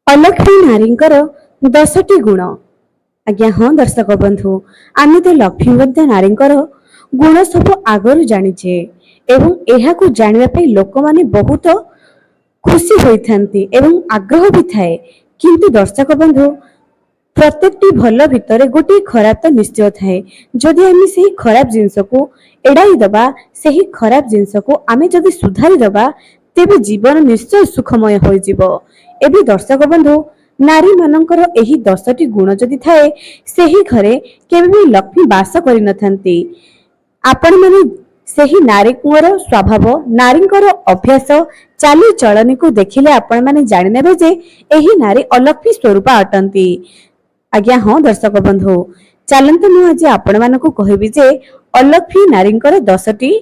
अलक्ष्मी नारींकर 10टी गुण। आज्ञा हाँ दर्शक बंधु, आमे तो लक्ष्मीवंत नारींकर गुण सब आगरू जानिछे एवं एहाकू जानिबा पई लोक माने बहुत खुशी होइथांती एवं आग्रह भी थाए। किंतु दर्शक बंधु, प्रत्येकटी भल भितर गोटे खराब तो निश्चय थाए। जदि आमे सेही खराब जिंस को एड़ाई दबा, सेही खराब जिंस को आमे जदि सुधारी दबा, तेबे जीवन निश्चय सुखमय होई जिवो। एबे दर्शक बंधु, नारी मानकर एही 10टी गुण जदि थाए, सेही घरे केबे भी लक्ष्मी वास करि नथांती। आपण माने सेही नारीଙ୍କର स्वभाव, नारीଙ୍କର अभ्यास, चाली चलनी को देखिले आपण माने जानि नेबे जे एही नारी अलक्ष्मी स्वरूप अटंती। आज्ञा हाँ दर्शक बंधु, चलते मु आज आपण मानक कहबी जे अलक्ष्मी नारींकर 10टी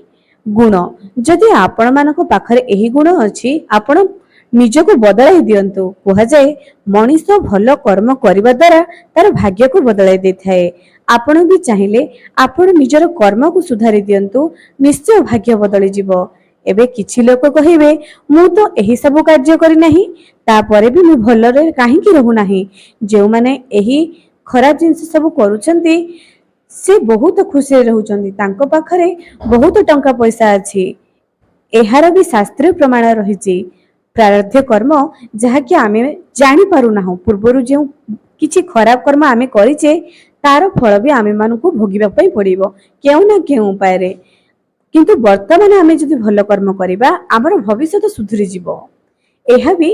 गुण। जदि आपण मानक पाखरे एही गुण अछि, आपण निजको बदलाई दियंतु। कहा जाए मनीष भल कर्म करबा द्वारा तार भाग्य को बदलाई देथाए। आपण भी चाहिले आपण निजर कर्म को सुधारी दियंतु, निश्चय भाग्य बदली जिवो। एबे किछि लोक कहिबे मु तो एही सब कार्य करि नाही, तापरे भी मु भलरे काहे कि रहु नाही। जे माने एही खराब जिंस सब करूचंती से बहुत खुशी रहउचंती, तांको पाखरे बहुत टंका पैसा अछि। एहार भी शास्त्रीय प्रमाण रहिछि। प्रारब्ध कर्म जहाँकि आमे जानी पारु नाहु, पूर्वरु जे किछि खराब कर्म आमे करिचे तार फल भी आमे मानकु भोगिबा पई पड़िबो केउ ना केउ उपाय रे। किंतु वर्तमान आमे जदि भल कर्म करिबा, हमर भविष्य सुधुरी जिवो। एहा भी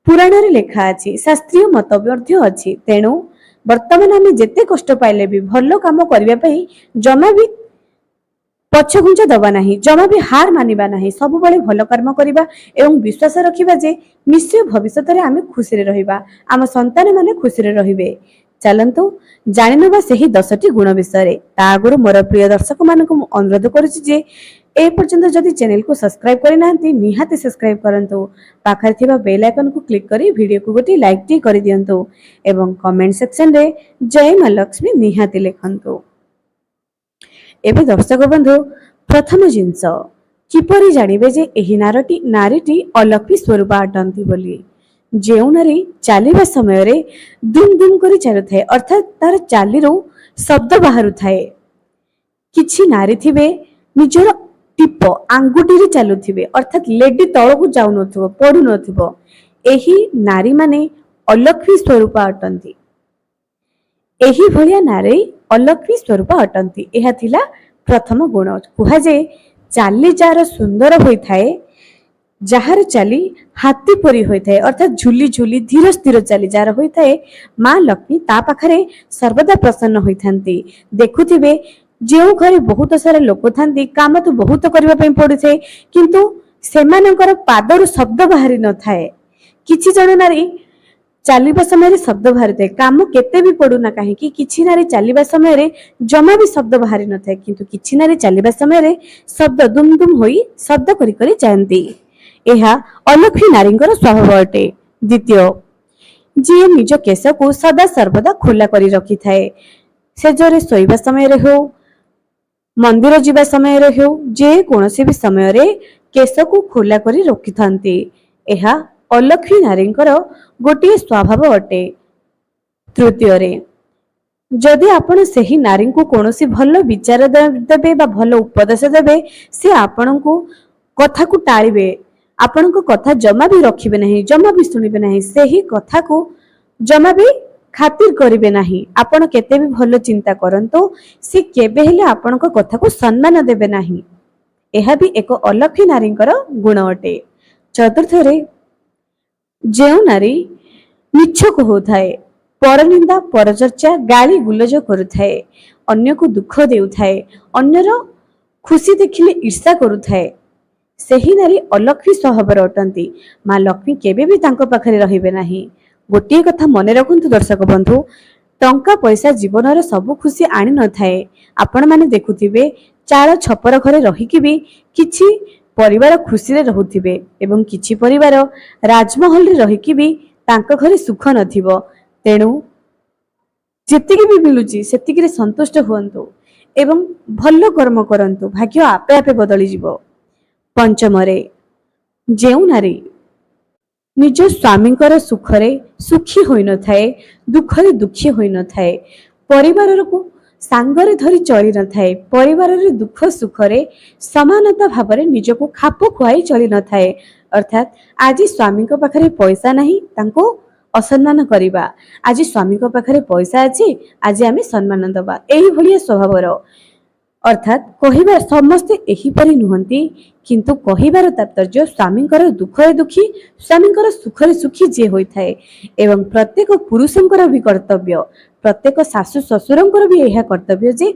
पुराण रे लेखा अछि, शास्त्रीय मत ମଧ୍ୟ अछि। तेणु वर्तमान आमे जेते कष्ट पाइले भी भल काम करिबा पई जमा भी पछघुंचा दबा नाही, जमा भी हार मानिबा नाही। सब बळे भल कर्म करिबा एवं विश्वास रखिबा जे निश्चय भविष्य रे आमे खुशी रे रहिबा, आम संतान माने खुशी रे रहिबे। चलंतु जानि नबा सेही 10टी गुण विषय रे। ता आगुरु मोर प्रिय दर्शक मानकु मु अनुरोध करूछि जे ए पर्यंत जदि चैनल को सब्सक्राइब करि नाहंती, निहाती सब्सक्राइब करंतु। पाखरे थिबा बेल आइकन को क्लिक करी वीडियो को गोटी लाइक टी करि दियंतु एवं कमेंट सेक्शन रे जय मां लक्ष्मी निहाती लिखंतु। एबे दर्शक बंधु, प्रथम जिंस किपरि जानिबे जे एही नारीटी अलक्ष्मी स्वरूप अटंती बोली। जेउ नारी चालिबा समय रे दुम दुम करी चालुथाए, अर्थात तार चालीरो शब्द बाहरु थाए। किछि नारी थिबे निजर टिप आंगुटी रे चालुथिबे, अर्थात लेडी तळकु जाउ नथिबो, पडु नथिबो। एही नारी माने अलक्ष्मी स्वरूप अटंती। एही भलिया नारी अलक्ष्मी स्वरूप अटंती। एहा थिला प्रथम गुण। कुहा जे चाली जार सुंदर होई थाए, जहार चाली हाथी परी होई थाए, अर्थात झुली झुली धीर स्थिर चाली जार होई थाए, मां लक्ष्मी ता पाखरे सर्वदा प्रसन्न होई थांती। देखुथिबे जेउ घरे बहुत सारा लोक थांती, काम तो बहुत करबा पई पड़ु थाए, किंतु सेमानकर पादरु शब्द बाहरी न थाए। किछि जण नारी चालिबा समय शब्द बाहरी थाए, काम केते भी पड़ू ना काहे कि किछि नारी चालिबा समय जमा भी शब्द बाहरी न थाए, किंतु किछि नारी चालिबा समय शब्द दुम दुम होई शब्द करी करी जांती। एहा अलक्ष्मी नारींकर स्वभाव अटे। द्वितीय, जे निज केश को सदा सर्वदा खोला करी रखी थाए। सेजरे सोइबा समय रे हो, मंदिर जीवा समय रे हो, जे कोनोसी भी समय रे केश को खोला करी रखी थांती। एहा अलक्ष्मी नारींकर गोटे स्वभाव अटे। तृतीय रे, जदि आपण सेही नारी को कोनोसी भल विचार देबे बा भल उपदेश देबे, से आपणको कथा को टाळिबे, आपणको कथा जमा भी रखिबे नाही, जमा भी सुनिबे नाही, सेही कथा को जमा भी खातिर करिबे नाही। आपण केते भी भल चिंता करंतु, से केबे हेले आपणको कथा को सम्मान देबे नाही। एहा भी एक अलक्ष्मी नारींकर गुण अटे। चतुर्थ रे, जेउ नारी मिछ कहउथाए, परनिंदा परचर्चा गाली गुलज करुथाए, अन्य को दुख देउथाए, अन्यर खुशी देखिले ईर्षा करुथाए, सेही नारी अलक्ष्मी स्वभावर अटंती। मां लक्ष्मी केबे भी तांको पाखरे रहिबे नाही। गोटिए कथा मने रखंतु दर्शक बंधु, टंका पैसा जीवनर सब खुशी आनी न थाए। आपण माने देखुथिबे चाळ छपर घरे रहिकि भी किछि परिवार खुशी रे रहुथिबे एवं किछि परिवार राजमहल रे रहिकि भी तांको घरे सुख नथिबो। तेणु जेतिकी भी मिलुची सेतिकी रे संतुष्ट हुअन्तु एवं भल कर्म करन्तु, भाग्य आपे आपे बदली जिवो। पंचम रे, जेउ नारी ନିଜ ସ୍ୱାମୀଙ୍କର ସୁଖରେ ସୁଖୀ ହୋଇନଥାଏ, ଦୁଃଖରେ ଦୁଃଖୀ ହୋଇନଥାଏ, ପରିବାରକୁ ସାଙ୍ଗରେ ଧରି ଚଳି ନଥାଏ, ପରିବାରରେ ଦୁଃଖ ସୁଖରେ ସମାନତା ଭାବରେ ନିଜକୁ ଖାପ ଖୁଆଇ ଚଳି ନଥାଏ। ଅର୍ଥାତ୍ ଆଜି ସ୍ୱାମୀଙ୍କ ପାଖରେ ପଇସା ନାହିଁ, ତାଙ୍କୁ ଅସମ୍ମାନ କରିବା। ଆଜି ସ୍ୱାମୀଙ୍କ ପାଖରେ ପଇସା ଅଛି, ଆଜି ଆମେ ସମ୍ମାନ ଦେବା, ଏଇଭଳିଆ ସ୍ୱଭାବର। ଅର୍ଥାତ୍ କହିବା ସମସ୍ତେ ଏହିପରି ନୁହନ୍ତି, କିନ୍ତୁ କହିବାର ତାତ୍ପର୍ଯ୍ୟ ସ୍ୱାମୀଙ୍କର ଦୁଃଖରେ ଦୁଃଖୀ, ସ୍ୱାମୀଙ୍କର ସୁଖରେ ସୁଖୀ ଯିଏ ହୋଇଥାଏ। ଏବଂ ପ୍ରତ୍ୟେକ ପୁରୁଷଙ୍କର ବି କର୍ତ୍ତବ୍ୟ, ପ୍ରତ୍ୟେକ ଶାଶୁ ଶ୍ୱଶୁରଙ୍କର ବି ଏହା କର୍ତ୍ତବ୍ୟ ଯେ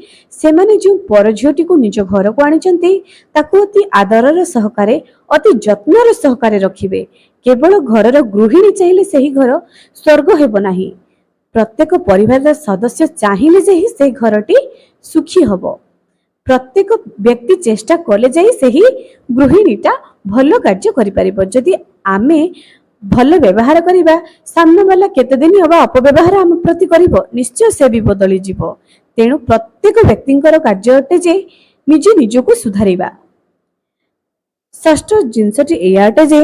ସେମାନେ ଯେଉଁ ପର ଝିଅଟିକୁ ନିଜ ଘରକୁ ଆଣିଛନ୍ତି ତାକୁ ଅତି ଆଦରର ସହକାରେ, ଅତି ଯତ୍ନର ସହକାରେ ରଖିବେ। କେବଳ ଘରର ଗୃହିଣୀ ଚାହିଁଲେ ସେହି ଘର ସ୍ୱର୍ଗ ହେବ ନାହିଁ। ପ୍ରତ୍ୟେକ ପରିବାରର ସଦସ୍ୟ ଚାହିଁଲେ ଯେ ସେହି ଘରଟି ସୁଖୀ ହେବ। ପ୍ରତ୍ୟେକ ବ୍ୟକ୍ତି ଚେଷ୍ଟା କଲେ ଯାଇ ସେହି ଗୃହିଣୀଟା ଭଲ କାର୍ଯ୍ୟ କରିପାରିବ। ଯଦି ଆମେ ଭଲ ବ୍ୟବହାର କରିବା, ସାମ୍ନାବାଲା କେତେ ଦିନ ହବ ଅପବ୍ୟବହାର ଆମ ପ୍ରତି କରିବ, ନିଶ୍ଚୟ ସେ ବି ବଦଳିଯିବ। ତେଣୁ ପ୍ରତ୍ୟେକ ବ୍ୟକ୍ତିଙ୍କର କାର୍ଯ୍ୟ ଅଟେ ଯେ ନିଜେ ନିଜକୁ ସୁଧାରିବା। ଷଷ୍ଠ ଜିନିଷଟି ଏଇଆ ଅଟେ ଯେ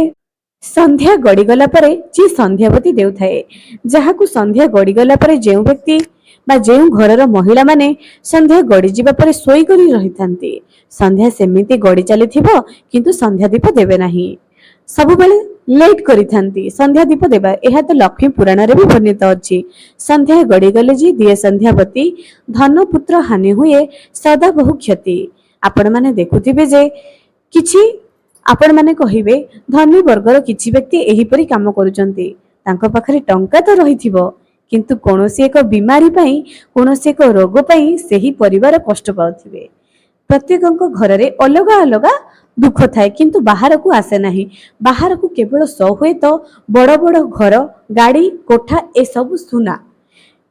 ସନ୍ଧ୍ୟା ଗଡ଼ିଗଲା ପରେ ଯିଏ ସନ୍ଧ୍ୟାବତୀ ଦେଉଥାଏ, ଯାହାକୁ ସନ୍ଧ୍ୟା ଗଡ଼ିଗଲା ପରେ ଯେଉଁ ବ୍ୟକ୍ତି ବା ଯେଉଁ ଘରର ମହିଳାମାନେ ସନ୍ଧ୍ୟା ଗଡ଼ିଯିବା ପରେ ଶୋଇକରି ରହିଥାନ୍ତି, ସନ୍ଧ୍ୟା ସେମିତି ଗଡ଼ି ଚାଲିଥିବ କିନ୍ତୁ ସନ୍ଧ୍ୟା ଦୀପ ଦେବେ ନାହିଁ, ସବୁବେଳେ ଲେଟ୍ କରିଥାନ୍ତି ସନ୍ଧ୍ୟା ଦୀପ ଦେବା। ଏହା ତ ଲକ୍ଷ୍ମୀ ପୁରାଣରେ ବି ବର୍ଣ୍ଣିତ ଅଛି। ସନ୍ଧ୍ୟା ଗଡ଼ିଗଲେ ଯିଏ ଦିଏ ସନ୍ଧ୍ୟାବତୀ, ଧନ ପୁତ୍ର ହାନି ହୁଏ ସଦା ବହୁ କ୍ଷତି। ଆପଣମାନେ ଦେଖୁଥିବେ ଯେ କିଛି ଆପଣମାନେ କହିବେ ଧନୀ ବର୍ଗର କିଛି ବ୍ୟକ୍ତି ଏହିପରି କାମ କରୁଛନ୍ତି, ତାଙ୍କ ପାଖରେ ଟଙ୍କା ତ ରହିଥିବ କିନ୍ତୁ କୌଣସି ଏକ ବିମାରୀ ପାଇଁ, କୌଣସି ଏକ ରୋଗ ପାଇଁ ସେହି ପରିବାର କଷ୍ଟ ପାଉଥିବେ। ପ୍ରତ୍ୟେକଙ୍କ ଘରରେ ଅଲଗା ଅଲଗା ଦୁଃଖ ଥାଏ କିନ୍ତୁ ବାହାରକୁ ଆସେ ନାହିଁ। ବାହାରକୁ କେବଳ ହୁଏତ ବଡ଼ ବଡ଼ ଘର, ଗାଡ଼ି, କୋଠା ଏସବୁ ସୁନା,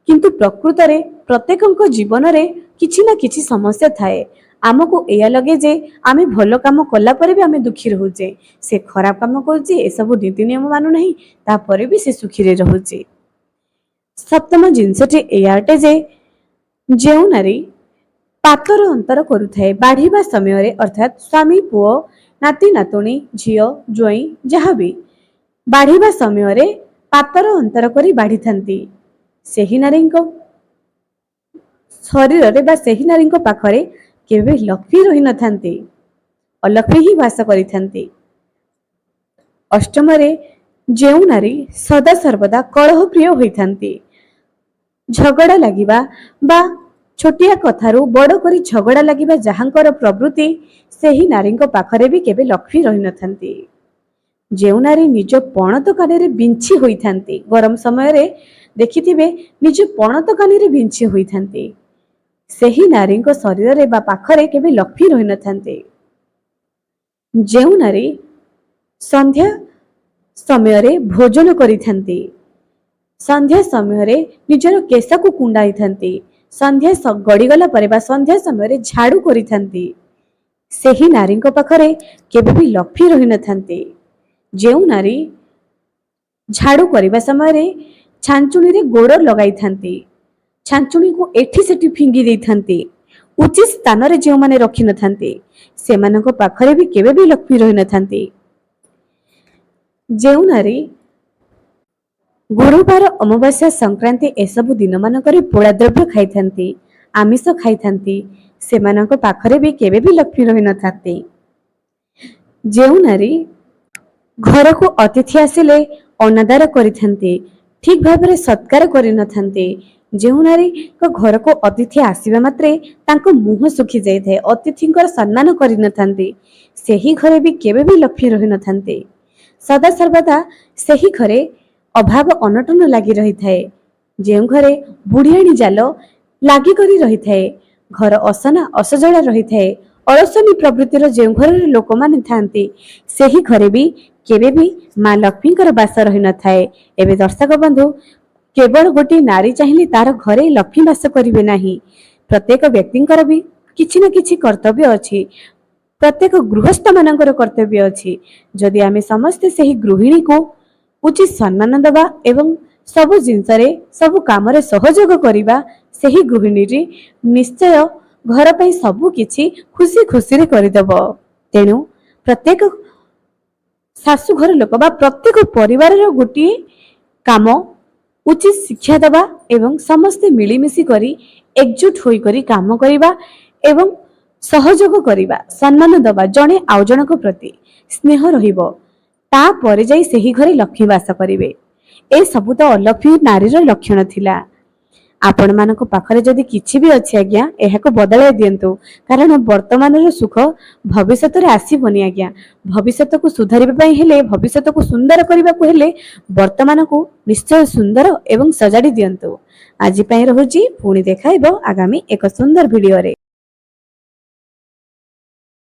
କିନ୍ତୁ ପ୍ରକୃତରେ ପ୍ରତ୍ୟେକଙ୍କ ଜୀବନରେ କିଛି ନା କିଛି ସମସ୍ୟା ଥାଏ। ଆମକୁ ଏଇଆ ଲାଗେ ଯେ ଆମେ ଭଲ କାମ କଲା ପରେ ବି ଆମେ ଦୁଃଖୀ ରହୁଛେ, ସେ ଖରାପ କାମ କରୁଛି, ଏସବୁ ନୀତି ନିୟମ ମାନୁନାହିଁ, ତାପରେ ବି ସେ ସୁଖୀରେ ରହୁଛି। ସପ୍ତମ ଜିନିଷଟି ଏଇଆ ଅଟେ ଯେ ଯେଉଁ ନାରୀ ପାତର ଅନ୍ତର କରୁଥାଏ ବାଢ଼ିବା ସମୟରେ, ଅର୍ଥାତ୍ ସ୍ୱାମୀ, ପୁଅ, ନାତି ନାତୁଣୀ, ଝିଅ ଜ୍ୱାଇଁ ଯାହା ବି ବାଢ଼ିବା ସମୟରେ ପାତର ଅନ୍ତର କରି ବାଢ଼ିଥାନ୍ତି, ସେହି ନାରୀଙ୍କ ଶରୀରରେ ବା ସେହି ନାରୀଙ୍କ ପାଖରେ କେବେ ଲକ୍ଷ୍ମୀ ରହିନଥାନ୍ତି, ଅଲକ୍ଷ୍ମୀ ହିଁ ବାସ କରିଥାନ୍ତି। ଅଷ୍ଟମରେ ଯେଉଁ ନାରୀ ସଦାସର୍ବଦା କଳହ ପ୍ରିୟ ହୋଇଥାନ୍ତି, ଝଗଡ଼ା ଲାଗିବା ବା ଛୋଟିଆ କଥାରୁ ବଡ଼ କରି ଝଗଡ଼ା ଲାଗିବା ଯାହାଙ୍କର ପ୍ରବୃତ୍ତି, ସେହି ନାରୀଙ୍କ ପାଖରେ ବି କେବେ ଲକ୍ଷ୍ମୀ ରହିନଥାନ୍ତି। ଯେଉଁ ନାରୀ ନିଜ ପଣତ କାନିରେ ବିଞ୍ଚି ହୋଇଥାନ୍ତି, ଗରମ ସମୟରେ ଦେଖିଥିବେ ନିଜ ପଣତ କାନିରେ ବିଞ୍ଚି ହୋଇଥାନ୍ତି, ସେହି ନାରୀଙ୍କ ଶରୀରରେ ବା ପାଖରେ କେବେ ଲକ୍ଷ୍ମୀ ରହିନଥାନ୍ତି। ଯେଉଁ ନାରୀ ସନ୍ଧ୍ୟା ସମୟରେ ଭୋଜନ କରିଥାନ୍ତି, ସନ୍ଧ୍ୟା ସମୟରେ ନିଜର କେଶକୁ କୁଣ୍ଡାଇଥାନ୍ତି, ସନ୍ଧ୍ୟା ଗଡ଼ିଗଲା ପରେ ବା ସନ୍ଧ୍ୟା ସମୟରେ ଝାଡ଼ୁ କରିଥାନ୍ତି, ସେହି ନାରୀଙ୍କ ପାଖରେ କେବେ ବି ଲକ୍ଷ୍ମୀ ରହିନଥାନ୍ତି। ଯେଉଁ ନାରୀ ଝାଡ଼ୁ କରିବା ସମୟରେ ଛାଞ୍ଚୁଣିରେ ଗୋଡ଼ ଲଗାଇଥାନ୍ତି, ଛାଞ୍ଚୁଣିକୁ ଏଠି ସେଠି ଫିଙ୍ଗି ଦେଇଥାନ୍ତି, ଉଚିତ ସ୍ଥାନରେ ଯେଉଁମାନେ ରଖିନଥାନ୍ତି, ସେମାନଙ୍କ ପାଖରେ ବି କେବେ ବି ଲକ୍ଷ୍ମୀ ରହିନଥାନ୍ତି। ଯେଉଁ ନାରୀ ଗୁରୁବାର, ଅମାବାସ୍ୟା, ସଂକ୍ରାନ୍ତି ଏସବୁ ଦିନମାନଙ୍କରେ ପୋଡ଼ା ଦ୍ରବ୍ୟ ଖାଇଥାନ୍ତି, ଆମିଷ ଖାଇଥାନ୍ତି, ସେମାନଙ୍କ ପାଖରେ ବି କେବେ ବି ଲକ୍ଷ୍ମୀ ରହିନଥାନ୍ତି। ଯେଉଁ ନାରୀ ଘରକୁ ଅତିଥି ଆସିଲେ ଅନାଦର କରିଥାନ୍ତି, ଠିକ୍ ଭାବରେ ସତ୍କାର କରିନଥାନ୍ତି, ଯେଉଁ ନାରୀଙ୍କ ଘରକୁ ଅତିଥି ଆସିବା ମାତ୍ରେ ତାଙ୍କ ମୁହଁ ଶୁଖି ଯାଇଥାଏ, ଅତିଥିଙ୍କର ସମ୍ମାନ କରିନଥାନ୍ତି, ସେହି ଘରେ ବି କେବେ ବି ଲକ୍ଷ୍ମୀ ରହିନଥାନ୍ତି। ସଦାସର୍ବଦା ସେହି ଘରେ ଅଭାବ ଅନଟନ ଲାଗି ରହିଥାଏ। ଯେଉଁ ଘରେ ବୁଢ଼ିଆଣୀ ଜାଲ ଲାଗିକରି ରହିଥାଏ, ଘର ଅସନା ଅସଜଡ଼ା ରହିଥାଏ, ଅଳସନୀ ପ୍ରବୃତ୍ତିର ଯେଉଁ ଘରରେ ଲୋକମାନେ ଥାନ୍ତି, ସେହି ଘରେ ବି କେବେ ବି ମା ଲକ୍ଷ୍ମୀଙ୍କର ବାସ ରହିନଥାଏ। ଏବେ ଦର୍ଶକ ବନ୍ଧୁ, କେବଳ ଗୋଟିଏ ନାରୀ ଚାହିଁଲେ ତାର ଘରେ ଲକ୍ଷ୍ମୀ ବାସ କରିବେ ନାହିଁ, ପ୍ରତ୍ୟେକ ବ୍ୟକ୍ତିଙ୍କର ବି କିଛି ନା କିଛି କର୍ତ୍ତବ୍ୟ ଅଛି, ପ୍ରତ୍ୟେକ ଗୃହସ୍ଥ ମାନଙ୍କର କର୍ତ୍ତବ୍ୟ ଅଛି। ଯଦି ଆମେ ସମସ୍ତେ ସେହି ଗୃହିଣୀକୁ ଉଚିତ ସମ୍ମାନ ଦେବା ଏବଂ ସବୁ ଜିନିଷରେ ସବୁ କାମରେ ସହଯୋଗ କରିବା, ସେହି ଗୃହିଣୀଟି ନିଶ୍ଚୟ ଘର ପାଇଁ ସବୁ କିଛି ଖୁସି ଖୁସିରେ କରିଦେବ। ତେଣୁ ପ୍ରତ୍ୟେକ ଶାଶୁଘର ଲୋକ ବା ପ୍ରତ୍ୟେକ ପରିବାରର ଗୋଟିଏ କାମ ଉଚିତ ଶିକ୍ଷା ଦେବା ଏବଂ ସମସ୍ତେ ମିଳିମିଶି କରି ଏକଜୁଟ ହୋଇକରି କାମ କରିବା ଏବଂ ସହଯୋଗ କରିବା, ସମ୍ମାନ ଦେବା, ଜଣେ ଆଉ ଜଣଙ୍କ ପ୍ରତି ସ୍ନେହ ରହିବ, ତାପରେ ଯାଇ ସେହି ଘରେ ଲକ୍ଷ୍ମୀ ବାସ କରିବେ। ଏସବୁ ତ ଅଲକ୍ଷ୍ମୀ ନାରୀର ଲକ୍ଷଣ ଥିଲା। ଆପଣମାନଙ୍କ ପାଖରେ ଯଦି କିଛି ବି ଅଛି ଆଜ୍ଞା, ଏହାକୁ ବଦଳାଇ ଦିଅନ୍ତୁ, କାରଣ ବର୍ତ୍ତମାନର ସୁଖ ଭବିଷ୍ୟତରେ ଆସିବନି ଆଜ୍ଞା। ଭବିଷ୍ୟତକୁ ସୁଧାରିବା ପାଇଁ ହେଲେ, ଭବିଷ୍ୟତକୁ ସୁନ୍ଦର କରିବାକୁ ହେଲେ ବର୍ତ୍ତମାନକୁ ନିଶ୍ଚୟ ସୁନ୍ଦର ଏବଂ ସଜାଡ଼ି ଦିଅନ୍ତୁ। ଆଜି ପାଇଁ ରହୁଛି, ପୁଣି ଦେଖା ହେବ ଆଗାମୀ ଏକ ସୁନ୍ଦର ଭିଡ଼ିଓରେ।